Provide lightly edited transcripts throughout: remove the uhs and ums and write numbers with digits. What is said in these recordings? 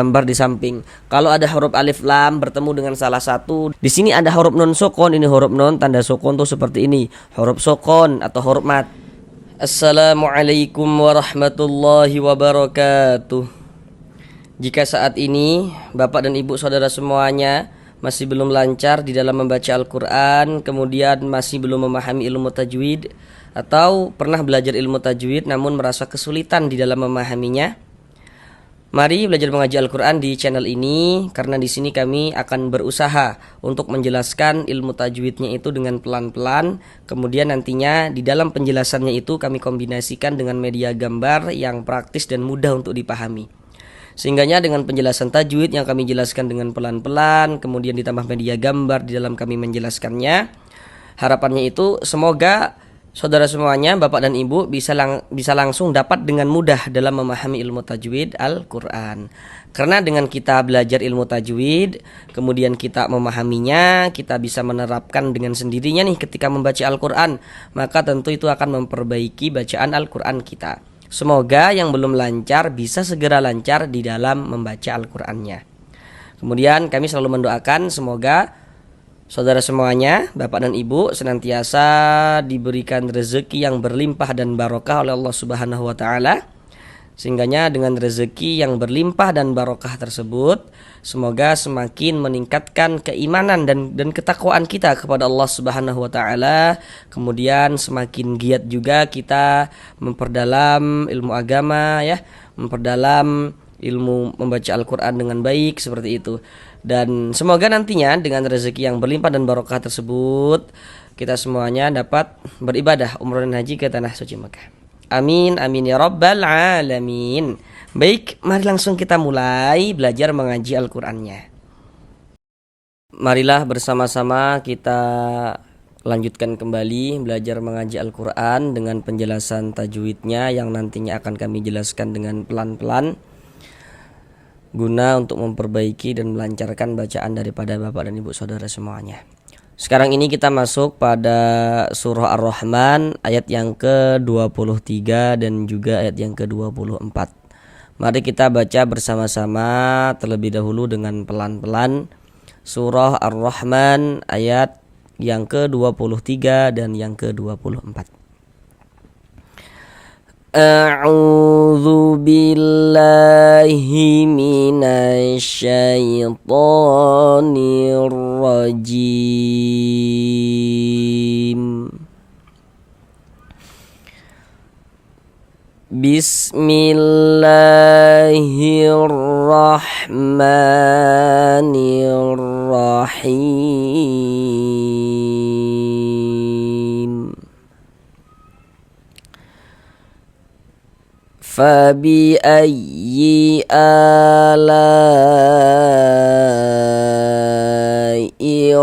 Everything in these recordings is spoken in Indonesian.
gambar di samping. Kalau ada huruf alif lam bertemu dengan salah satu, di sini ada huruf nun sukun, ini huruf nun tanda sukun tuh seperti ini, huruf sukun atau huruf mat. Assalamualaikum warahmatullahi wabarakatuh. Jika saat ini Bapak dan Ibu saudara semuanya masih belum lancar di dalam membaca Al-Quran, kemudian masih belum memahami ilmu tajwid, atau pernah belajar ilmu tajwid namun merasa kesulitan di dalam memahaminya, mari belajar mengaji Al-Quran di channel ini, karena di sini kami akan berusaha untuk menjelaskan ilmu tajwidnya itu dengan pelan-pelan. Kemudian nantinya di dalam penjelasannya itu kami kombinasikan dengan media gambar yang praktis dan mudah untuk dipahami. Sehingganya dengan penjelasan tajwid yang kami jelaskan dengan pelan-pelan, kemudian ditambah media gambar di dalam kami menjelaskannya, harapannya itu semoga saudara semuanya, Bapak dan Ibu bisa langsung dapat dengan mudah dalam memahami ilmu tajwid Al-Quran. Karena dengan kita belajar ilmu tajwid, kemudian kita memahaminya, kita bisa menerapkan dengan sendirinya nih ketika membaca Al-Quran, maka tentu itu akan memperbaiki bacaan Al-Quran kita. Semoga yang belum lancar bisa segera lancar di dalam membaca Al-Qurannya. Kemudian kami selalu mendoakan semoga saudara semuanya, Bapak dan Ibu senantiasa diberikan rezeki yang berlimpah dan barokah oleh Allah Subhanahu wa taala. Sehingganya dengan rezeki yang berlimpah dan barokah tersebut, semoga semakin meningkatkan keimanan dan ketakwaan kita kepada Allah Subhanahu wa taala. Kemudian semakin giat juga kita memperdalam ilmu agama ya, memperdalam ilmu membaca Al-Quran dengan baik seperti itu. Dan semoga nantinya dengan rezeki yang berlimpah dan barokah tersebut, kita semuanya dapat beribadah umrah dan haji ke tanah suci Mekah. Amin, amin ya rabbal alamin. Baik, mari langsung kita mulai belajar mengaji Al-Qurannya. Marilah bersama-sama kita lanjutkan kembali belajar mengaji Al-Quran dengan penjelasan tajwidnya yang nantinya akan kami jelaskan dengan pelan-pelan, guna untuk memperbaiki dan melancarkan bacaan daripada Bapak dan Ibu saudara semuanya. Sekarang ini kita masuk pada surah Ar-Rahman ayat yang ke-23 dan juga ayat yang ke-24. Mari kita baca bersama-sama terlebih dahulu dengan pelan-pelan surah Ar-Rahman ayat yang ke-23 dan yang ke-24. A'udzu billahi minasyaitonir rajim. Bismillahirrahmanirrahim. Fabi'ayyi ala'i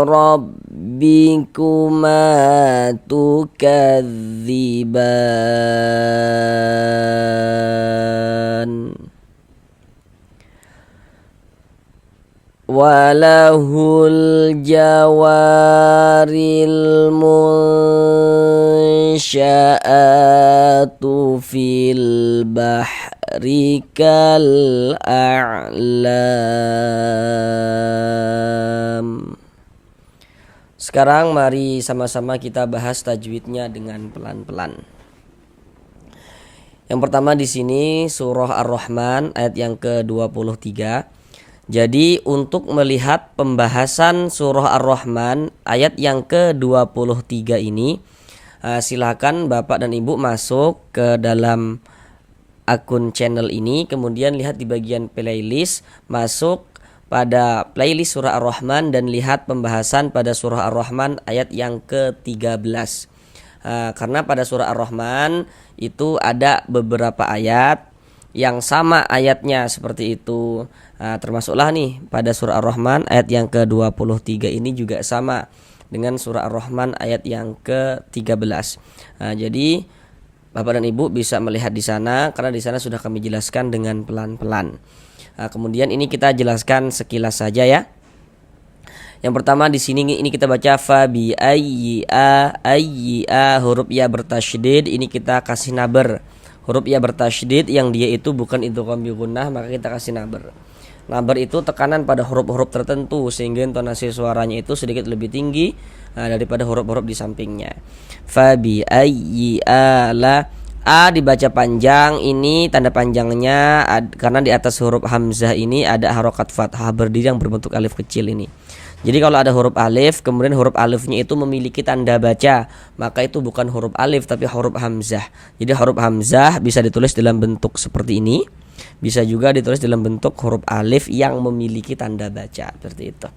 rabbikuma tukadziban. Walahul jawaril munsya'atu fil bahri kal a'lam. Sekarang mari sama-sama kita bahas tajwidnya dengan pelan-pelan. Yang pertama di sini surah Ar-Rahman ayat yang ke-23. Jadi untuk melihat pembahasan surah Ar-Rahman ayat yang ke-23 ini, silakan Bapak dan Ibu masuk ke dalam akun channel ini, kemudian lihat di bagian playlist, masuk pada playlist surah Ar-Rahman dan lihat pembahasan pada surah Ar-Rahman ayat yang ke-13. Karena pada surah Ar-Rahman itu ada beberapa ayat yang sama ayatnya seperti itu. Termasuklah nih pada surah Ar-Rahman ayat yang ke-23 ini juga sama dengan surah Ar-Rahman ayat yang ke-13. Jadi Bapak dan Ibu bisa melihat di sana karena di sana sudah kami jelaskan dengan pelan-pelan. Kemudian ini kita jelaskan sekilas saja ya. Yang pertama di sini ini kita baca fa bi ayyi huruf ya bertasydid, ini kita kasih naber. Huruf ya bertasydid yang dia itu bukan idgham bi gunnah, maka kita kasih naber. Nabar itu tekanan pada huruf-huruf tertentu sehingga intonasi suaranya itu sedikit lebih tinggi daripada huruf-huruf di sampingnya. Fabi ayyi ala, a dibaca panjang, ini tanda panjangnya karena di atas huruf hamzah ini ada harokat fathah berdiri yang berbentuk alif kecil ini. Jadi kalau ada huruf alif, kemudian huruf alifnya itu memiliki tanda baca, maka itu bukan huruf alif tapi huruf hamzah. Jadi huruf hamzah bisa ditulis dalam bentuk seperti ini, bisa juga ditulis dalam bentuk huruf alif yang memiliki tanda baca, seperti itu.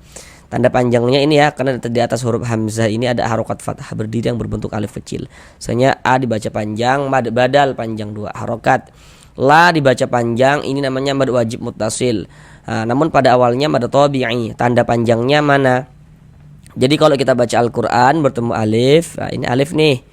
Tanda panjangnya ini ya, karena di atas huruf hamzah ini ada harokat fathah berdiri yang berbentuk alif kecil. Misalnya a dibaca panjang, mad badal panjang 2 harokat. La dibaca panjang, ini namanya mad wajib muttasil. Namun pada awalnya mad tabi'i. Tanda panjangnya mana? Jadi kalau kita baca Al-Qur'an bertemu alif, ini alif nih.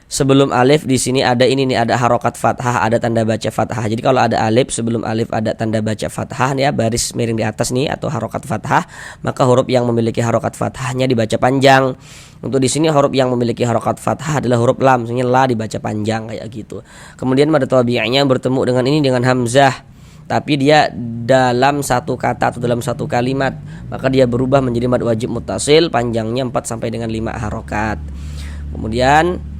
Sebelum alif di sini ada ini nih, ada harokat fathah, ada tanda baca fathah. Jadi kalau ada alif, sebelum alif ada tanda baca fathah nih ya, baris miring di atas nih atau harokat fathah, maka huruf yang memiliki harokat fathahnya dibaca panjang. Untuk di sini huruf yang memiliki harokat fathah adalah huruf lam, misalnya la dibaca panjang kayak gitu. Kemudian mad tabi'nya bertemu dengan ini dengan hamzah, tapi dia dalam satu kata atau dalam satu kalimat, maka dia berubah menjadi mad wajib muttasil, panjangnya 4 sampai dengan 5 harokat. Kemudian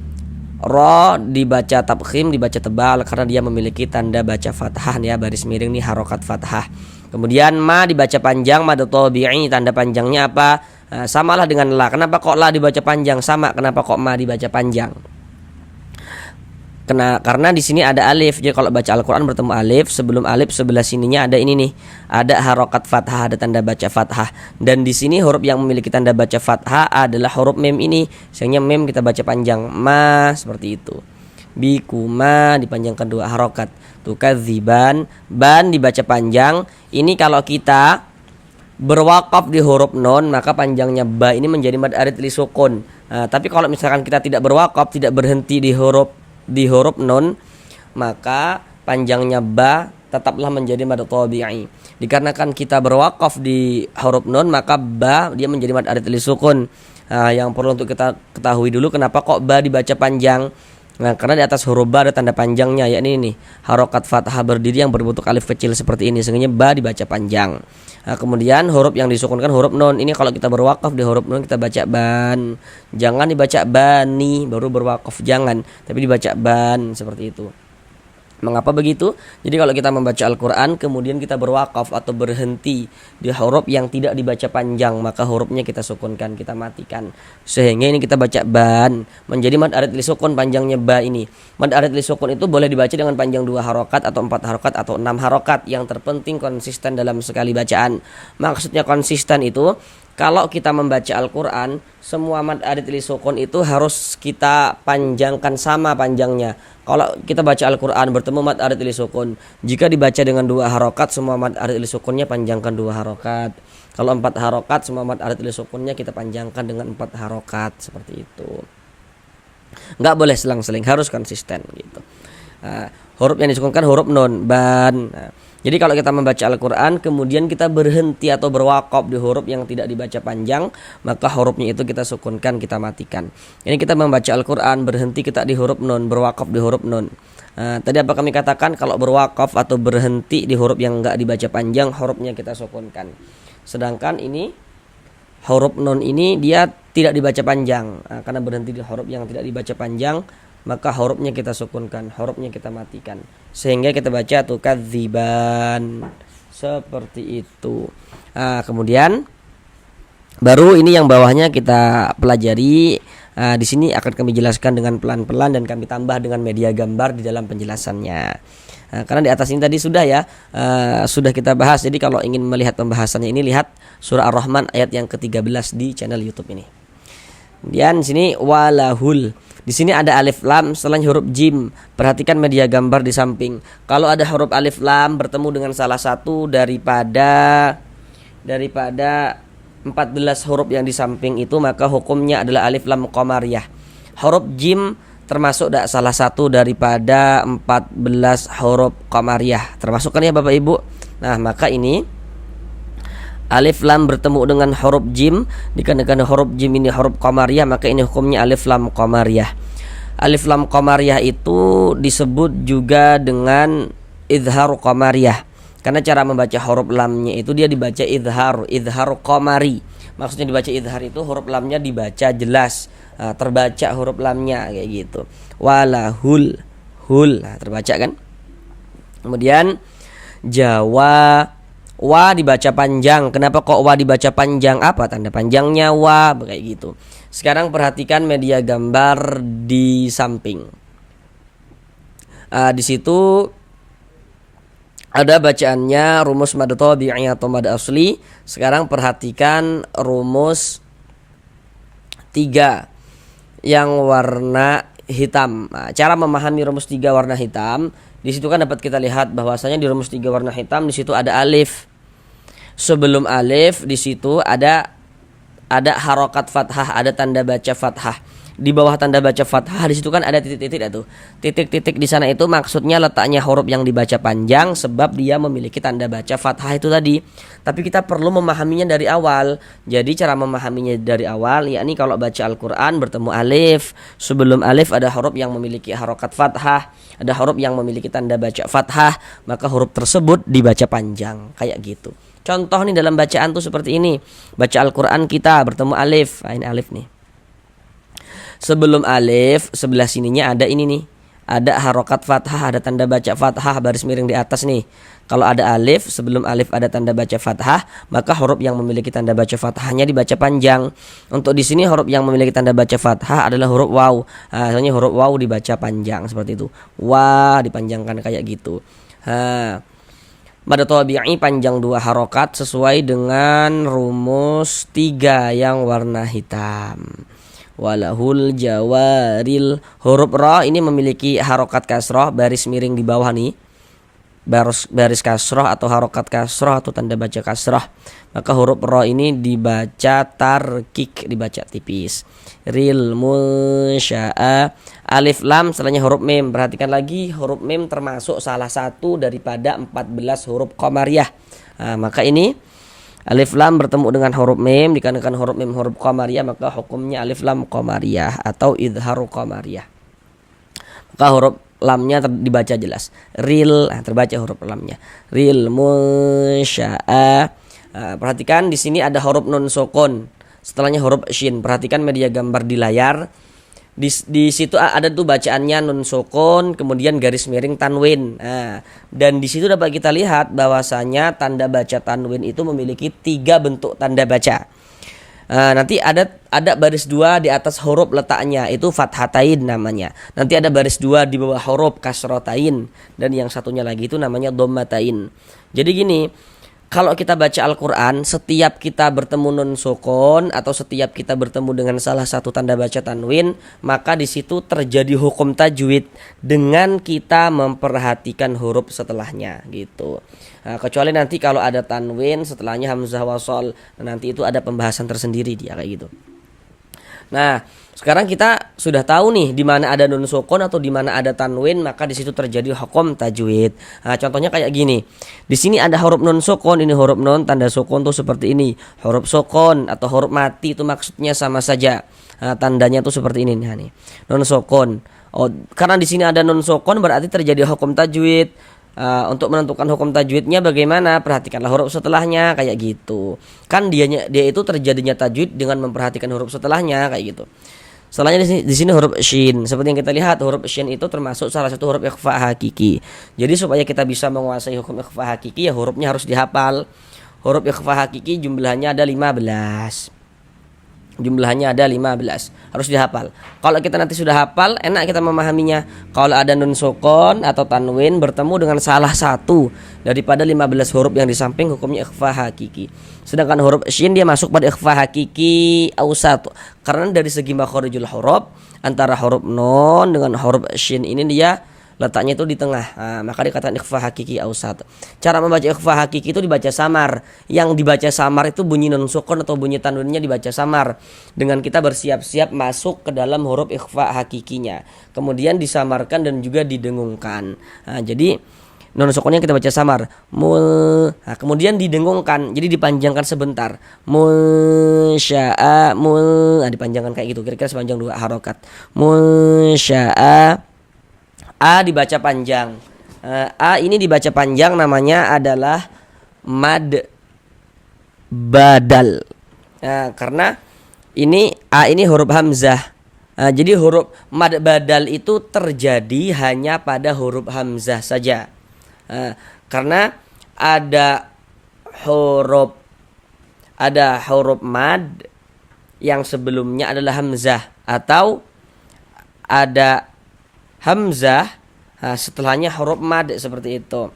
ro dibaca tabkhim, dibaca tebal karena dia memiliki tanda baca fathah nih ya, baris miring nih harokat fathah. Kemudian ma dibaca panjang, mad tabi'i, tanda panjangnya apa? Samalah dengan la. Kenapa kok la dibaca panjang? Sama. Kenapa kok ma dibaca panjang? Karena di sini ada alif. Jadi kalau baca Al-Qur'an bertemu alif, sebelum alif sebelah sininya ada ini nih, ada harokat fathah, ada tanda baca fathah. Dan di sini huruf yang memiliki tanda baca fathah adalah huruf mem ini. Misalnya mem kita baca panjang, ma, seperti itu. Bikuma dipanjangkan 2 harokat. Tukadziban, ban dibaca panjang. Ini kalau kita berwakaf di huruf non, maka panjangnya ba ini menjadi mad arid li sukun. Tapi kalau misalkan kita tidak berwakaf, tidak berhenti di huruf non, maka panjangnya ba tetaplah menjadi mad tabi'i. Dikarenakan kita berwakaf di huruf non, maka ba dia menjadi mad arid li sukun. Yang perlu untuk kita ketahui dulu, kenapa kok ba dibaca panjang? Karena di atas huruf ba ada tanda panjangnya, yakni ini harokat fathah berdiri yang berbentuk alif kecil seperti ini, sehingga ba dibaca panjang. Kemudian huruf yang disukunkan huruf non, ini kalau kita berwakaf di huruf non kita baca ban, jangan dibaca bani baru berwakaf, jangan, tapi dibaca ban seperti itu. Mengapa begitu? Jadi kalau kita membaca Al-Quran kemudian kita berwakaf atau berhenti di huruf yang tidak dibaca panjang, maka hurufnya kita sukunkan, kita matikan. Sehingga ini kita baca ban menjadi mad arid li sukun, panjangnya ba ini. Mad arid li sukun itu boleh dibaca dengan panjang 2 harokat atau 4 harokat atau 6 harokat. Yang terpenting konsisten dalam sekali bacaan. Maksudnya konsisten itu, kalau kita membaca Al-Quran, semua mad arid li sukun itu harus kita panjangkan sama panjangnya. Kalau kita baca Al-Quran bertemu mad arid li sukun, jika dibaca dengan 2 harokat, semua mad arid li sukunnya panjangkan 2 harokat. Kalau 4 harokat, semua mad arid li sukunnya kita panjangkan dengan 4 harokat, seperti itu. Nggak boleh selang-seling, harus konsisten gitu. Huruf yang disukunkan huruf non, ban. Jadi kalau kita membaca Al-Quran kemudian kita berhenti atau berwakaf di huruf yang tidak dibaca panjang, maka hurufnya itu kita sukunkan, kita matikan. Ini kita membaca Al-Quran berhenti kita di huruf non, berwakaf di huruf non. Tadi apa kami katakan, kalau berwakaf atau berhenti di huruf yang enggak dibaca panjang, hurufnya kita sukunkan. Sedangkan ini huruf non ini dia tidak dibaca panjang, karena berhenti di huruf yang tidak dibaca panjang, maka hurufnya kita sukunkan, hurufnya kita matikan, sehingga kita baca tuh kadziban seperti itu. Kemudian baru ini yang bawahnya kita pelajari. Di sini akan kami jelaskan dengan pelan-pelan dan kami tambah dengan media gambar di dalam penjelasannya. Karena di atas ini tadi sudah ya, sudah kita bahas. Jadi kalau ingin melihat pembahasannya ini, lihat surah Ar-Rahman ayat yang ke-13 di channel YouTube ini. Kemudian di sini walahul. Di sini ada alif lam setelahnya huruf jim. Perhatikan media gambar di samping. Kalau ada huruf alif lam bertemu dengan salah satu daripada 14 huruf yang di samping itu, maka hukumnya adalah alif lam qamariyah. Huruf jim termasuk salah satu daripada 14 huruf qamariyah. Termasuk kan ya Bapak Ibu? Nah, maka ini alif lam bertemu dengan huruf jim, dikarenakan huruf jim ini huruf qamariyah, maka ini hukumnya alif lam qamariyah. Alif lam qamariyah itu disebut juga dengan idhar qamariyah. Karena cara membaca huruf lamnya itu dia dibaca idhar qamari. Maksudnya dibaca idhar itu huruf lamnya dibaca jelas, terbaca huruf lamnya kayak gitu. Walahul hul, terbaca kan. Kemudian Jawa, wa dibaca panjang. Kenapa kok wa dibaca panjang? Apa tanda panjangnya wa? Kayak gitu. Sekarang perhatikan media gambar di samping. Di situ ada bacaannya rumus mad tabi'i atau mad asli. Sekarang perhatikan rumus 3 yang warna hitam. Cara memahami rumus 3 warna hitam, di situ kan dapat kita lihat bahwasanya di rumus 3 warna hitam di situ ada alif. Sebelum alif di situ ada harokat fathah, ada tanda baca fathah. Di bawah tanda baca fathah di situ kan ada titik-titik itu. Titik-titik di sana itu maksudnya letaknya huruf yang dibaca panjang sebab dia memiliki tanda baca fathah itu tadi. Tapi kita perlu memahaminya dari awal. Jadi cara memahaminya dari awal yakni kalau baca Al-Qur'an bertemu alif, sebelum alif ada huruf yang memiliki harokat fathah, ada huruf yang memiliki tanda baca fathah, maka huruf tersebut dibaca panjang kayak gitu. Contoh nih dalam bacaan tuh seperti ini. Baca Al-Qur'an kita bertemu alif. Ini alif nih. Sebelum alif sebelah sininya ada ini nih, ada harokat fathah, ada tanda baca fathah baris miring di atas nih. Kalau ada alif, sebelum alif ada tanda baca fathah, maka huruf yang memiliki tanda baca fathahnya dibaca panjang. Untuk di sini huruf yang memiliki tanda baca fathah adalah huruf waw. Soalnya huruf waw dibaca panjang seperti itu. Wa dipanjangkan kayak gitu. Mad tabi'i panjang 2 harokat sesuai dengan rumus 3 yang warna hitam. Walahul jawaril, huruf ra ini memiliki harokat kasroh baris miring di bawah nih, baris kasroh atau harokat kasroh atau tanda baca kasroh. Maka huruf ra ini dibaca tarkik, dibaca tipis. Ril musya'a, alif lam setelahnya huruf mim. Perhatikan lagi, huruf mim termasuk salah satu daripada 14 huruf qamariyah. Maka ini alif lam bertemu dengan huruf mim, dikarenakan huruf mim huruf qamariyah maka hukumnya alif lam qamariyah atau idharu qamariyah. Maka huruf lamnya dibaca jelas. Ril, terbaca huruf lamnya. Ril musya'a. Perhatikan di sini ada huruf nun sukun, setelahnya huruf shin. Perhatikan media gambar di layar. Di situ ada tuh bacaannya nun sukun kemudian garis miring tanwin. Dan di situ dapat kita lihat bahwasanya tanda baca tanwin itu memiliki 3 bentuk tanda baca. Nanti ada baris 2 di atas huruf letaknya itu fathatain namanya. Nanti ada baris 2 di bawah huruf kasrotain dan yang satunya lagi itu namanya dhammatain. Jadi gini, kalau kita baca Al-Quran, setiap kita bertemu nun sukun atau setiap kita bertemu dengan salah satu tanda baca tanwin, maka di situ terjadi hukum tajwid dengan kita memperhatikan huruf setelahnya gitu. Kecuali nanti kalau ada tanwin setelahnya hamzah wasol, nanti itu ada pembahasan tersendiri dia kayak gitu. Nah, sekarang kita sudah tahu nih di mana ada nun sukun atau di mana ada tanwin, maka di situ terjadi hukum tajwid. Contohnya kayak gini. Di sini ada huruf nun sukun, ini huruf nun tanda sukun tuh seperti ini. Huruf sukun atau huruf mati itu maksudnya sama saja. Tandanya tuh seperti ini nih. Nun sukun. Karena di sini ada nun sukun berarti terjadi hukum tajwid. Untuk menentukan hukum tajwidnya bagaimana? Perhatikanlah huruf setelahnya kayak gitu. Kan dia itu terjadinya tajwid dengan memperhatikan huruf setelahnya kayak gitu. Setelahnya di sini huruf shin. Seperti yang kita lihat huruf shin itu termasuk salah satu huruf ikhfa hakiki. Jadi supaya kita bisa menguasai hukum ikhfa hakiki ya hurufnya harus dihafal. Huruf ikhfa hakiki jumlahnya ada 15. Jumlahnya ada 15. Harus dihafal. Kalau kita nanti sudah hafal, enak kita memahaminya. Kalau ada nun sukun atau tanwin bertemu dengan salah satu daripada 15 huruf yang di samping, hukumnya ikhfa hakiki. Sedangkan huruf shin dia masuk pada ikhfa hakiki awsat. Karena dari segi makharijul huruf antara huruf nun dengan huruf shin ini dia letaknya itu di tengah. Maka dikatakan ikhfa hakiki awsat. Cara membaca ikhfa hakiki itu dibaca samar. Yang dibaca samar itu bunyi nun sukun atau bunyi tanwinnya dibaca samar. Dengan kita bersiap-siap masuk ke dalam huruf ikhfa hakikinya. Kemudian disamarkan dan juga didengungkan. Jadi nun sukunnya kita baca samar. Mul. Kemudian didengungkan. Jadi dipanjangkan sebentar. Musya'a mul. Dipanjangkan kayak gitu. Kira-kira sepanjang 2 harokat. Musya'a. A dibaca panjang. A ini dibaca panjang, namanya adalah mad badal. Karena ini A ini huruf hamzah. Jadi huruf mad badal itu terjadi hanya pada huruf hamzah saja. Karena ada huruf mad yang sebelumnya adalah hamzah, atau ada hamzah setelahnya huruf mad, seperti itu.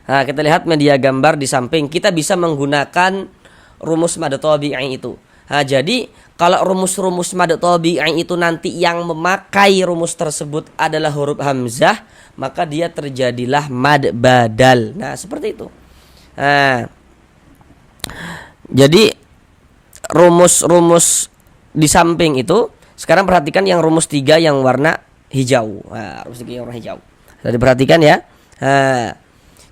Nah, kita lihat media gambar di samping. Kita bisa menggunakan rumus mad tabi'i itu. Jadi kalau rumus-rumus mad tabi'i itu nanti yang memakai rumus tersebut adalah huruf hamzah, maka dia terjadilah mad badal. Nah, seperti itu. Jadi rumus-rumus di samping itu, sekarang perhatikan yang rumus 3 yang warna hijau. Rumus 3 yang warna hijau. Sudah diperhatikan ya.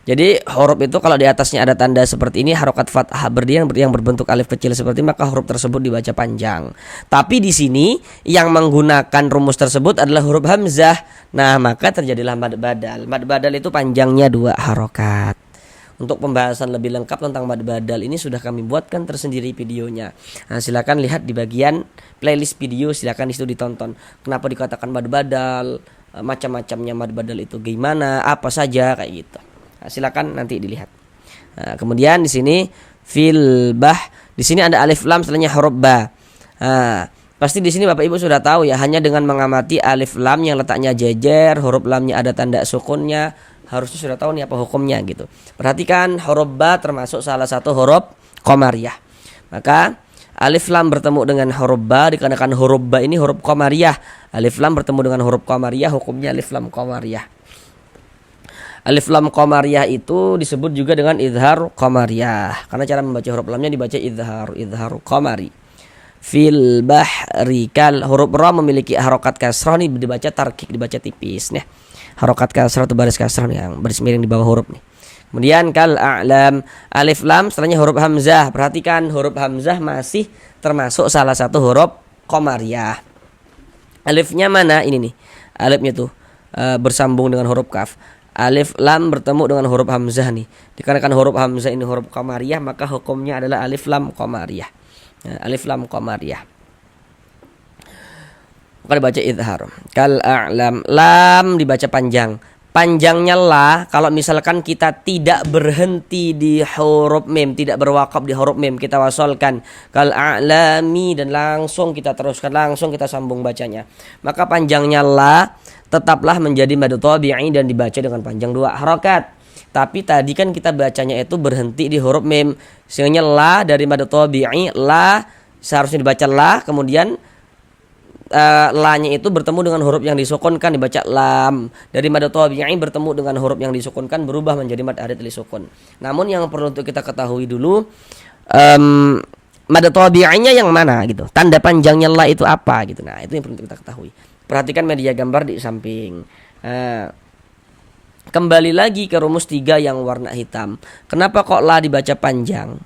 Jadi huruf itu kalau di atasnya ada tanda seperti ini, harokat fathah berdiri yang berbentuk alif kecil seperti ini, maka huruf tersebut dibaca panjang. Tapi di sini yang menggunakan rumus tersebut adalah huruf hamzah. Nah, maka terjadilah mad badal. Mad badal itu panjangnya 2 harokat. Untuk pembahasan lebih lengkap tentang mad badal ini sudah kami buatkan tersendiri videonya. Nah, silakan lihat di bagian playlist video, silakan di situ ditonton. Kenapa dikatakan mad badal, macam-macamnya mad badal itu gimana, apa saja kayak gitu. Nah, silakan nanti dilihat. Nah, kemudian di sini fil bah, di sini ada alif lam setelahnya huruf ba. Pasti di sini Bapak Ibu sudah tahu ya, hanya dengan mengamati alif lam yang letaknya jejer, huruf lamnya ada tanda sukunnya, harusnya sudah tahu nih apa hukumnya gitu. Perhatikan huruf ba termasuk salah satu huruf qamariyah. Maka alif lam bertemu dengan huruf ba, dikarenakan huruf ba ini huruf qamariyah. Alif lam bertemu dengan huruf qamariyah, hukumnya alif lam qamariyah. Alif lam qamariyah itu disebut juga dengan idhar qamariyah, karena cara membaca huruf lamnya dibaca idhar qamari. Fil bahri kal, huruf ra memiliki harokat kasrah nih, dibaca tarkik, dibaca tipis nih. Harokat kasrah atau baris kasrah nih, yang baris miring di bawah huruf nih. Kemudian kal a'lam, alif lam setelahnya huruf hamzah. Perhatikan huruf hamzah masih termasuk salah satu huruf qamariyah. Alifnya mana? Ini nih. Alifnya tuh bersambung dengan huruf kaf. Alif lam bertemu dengan huruf hamzah nih. Dikarenakan huruf hamzah ini huruf qamariyah, maka hukumnya adalah alif lam qamariyah. Alif lam qamariyah. Maka dibaca idhar. Kal a'lam, lam dibaca panjang. Panjangnya la, kalau misalkan kita tidak berhenti di huruf mim, tidak berwakaf di huruf mim, kita wasolkan kal a'lami dan langsung kita teruskan, langsung kita sambung bacanya, maka panjangnya la tetaplah menjadi mad tabi'i dan dibaca dengan panjang 2 harokat. Tapi tadi kan kita bacanya itu berhenti di huruf mim, sehingga la dari mad tabi'i, la seharusnya dibaca la, kemudian la-nya itu bertemu dengan huruf yang disukunkan, dibaca lam. Dari mad tabi'i bertemu dengan huruf yang disukunkan berubah menjadi mad arid li sukun. Namun yang perlu untuk kita ketahui dulu, mad tabi'inya yang mana gitu. Tanda panjangnya la itu apa gitu. Nah, itu yang perlu kita ketahui. Perhatikan media gambar di samping. Kembali lagi ke rumus 3 yang warna hitam. Kenapa kok la dibaca panjang?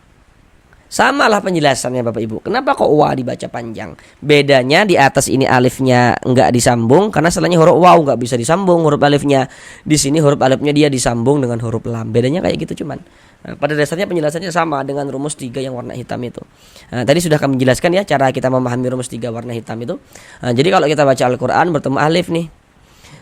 Samalah penjelasannya Bapak Ibu. Kenapa kok wa dibaca panjang? Bedanya di atas ini alifnya enggak disambung, karena setelahnya huruf waw enggak bisa disambung huruf alifnya. Di sini huruf alifnya dia disambung dengan huruf lam. Bedanya kayak gitu cuman. Nah, pada dasarnya penjelasannya sama dengan rumus 3 yang warna hitam itu. Tadi sudah kami jelaskan ya cara kita memahami rumus 3 warna hitam itu. Jadi kalau kita baca Al-Qur'an bertemu alif nih.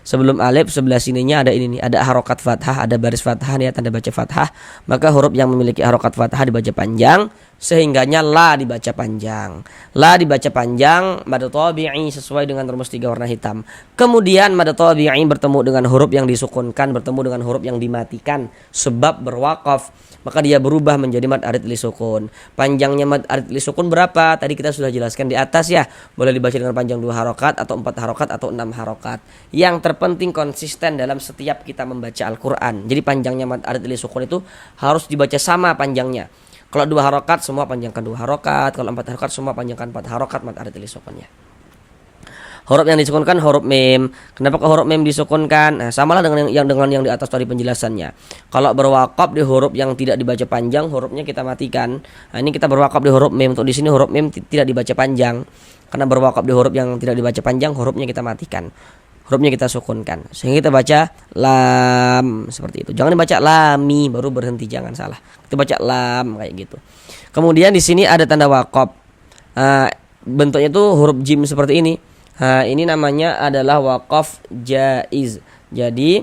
Sebelum alif sebelah sininya ada ini nih, ada harokat fathah, ada baris fathah nih, tanda baca fathah. Maka huruf yang memiliki harokat fathah dibaca panjang, sehingganya la dibaca panjang. La dibaca panjang, mad tabi'i sesuai dengan rumus 3 warna hitam. Kemudian mad tabi'i bertemu dengan huruf yang disukunkan, bertemu dengan huruf yang dimatikan sebab berwakaf, maka dia berubah menjadi mad arid li sukun. Panjangnya mad arid li sukun berapa? Tadi kita sudah jelaskan di atas ya. Boleh dibaca dengan panjang 2 harokat atau 4 harokat atau 6 harokat. Yang terpenting konsisten dalam setiap kita membaca Al-Quran. Jadi panjangnya mad arid li sukun itu harus dibaca sama panjangnya. Kalau 2 harokat semua panjangkan 2 harokat, kalau 4 harokat semua panjangkan 4 harokat mad arid li sukunnya. Huruf yang disukunkan huruf mim. Kenapa kok huruf mim disukunkan? Nah, samalah dengan yang di atas tadi penjelasannya. Kalau berwakaf di huruf yang tidak dibaca panjang, hurufnya kita matikan. Nah, ini kita berwakaf di huruf mim. Untuk di sini huruf mim tidak dibaca panjang. Karena berwakaf di huruf yang tidak dibaca panjang, hurufnya kita matikan. hurufnya kita sukunkan. Sehingga kita baca lam seperti itu. Jangan dibaca lami baru berhenti, jangan salah. Kita baca lam kayak gitu. Kemudian di sini ada tanda waqaf. Bentuknya itu huruf jim seperti ini. Ini namanya adalah waqaf jaiz. Jadi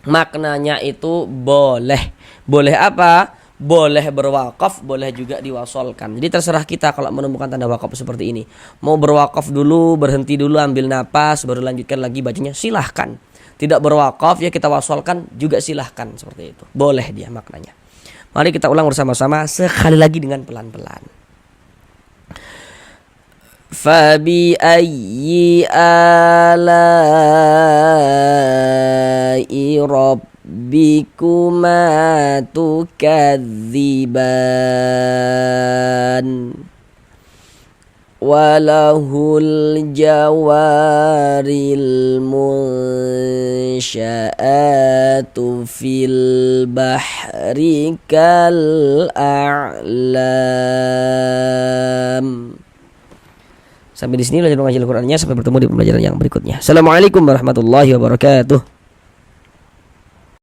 maknanya itu boleh. Boleh apa? Boleh berwakaf, boleh juga diwasolkan. Jadi terserah kita kalau menemukan tanda wakaf seperti ini. Mau berwakaf dulu, berhenti dulu, ambil napas, baru lanjutkan lagi bacanya, silahkan. Tidak berwakaf ya kita wasolkan juga silahkan, seperti itu. Boleh dia maknanya. Mari kita ulang bersama-sama sekali lagi dengan pelan-pelan. Fabi ayyi ala'i rabbikuma tukadziban walahul jawaril munsya'atu fil bahri kal a'lam. Sampai di sini belajar mengaji Al-Qur'annya. Sampai bertemu di pembelajaran yang berikutnya. Assalamualaikum warahmatullahi wabarakatuh.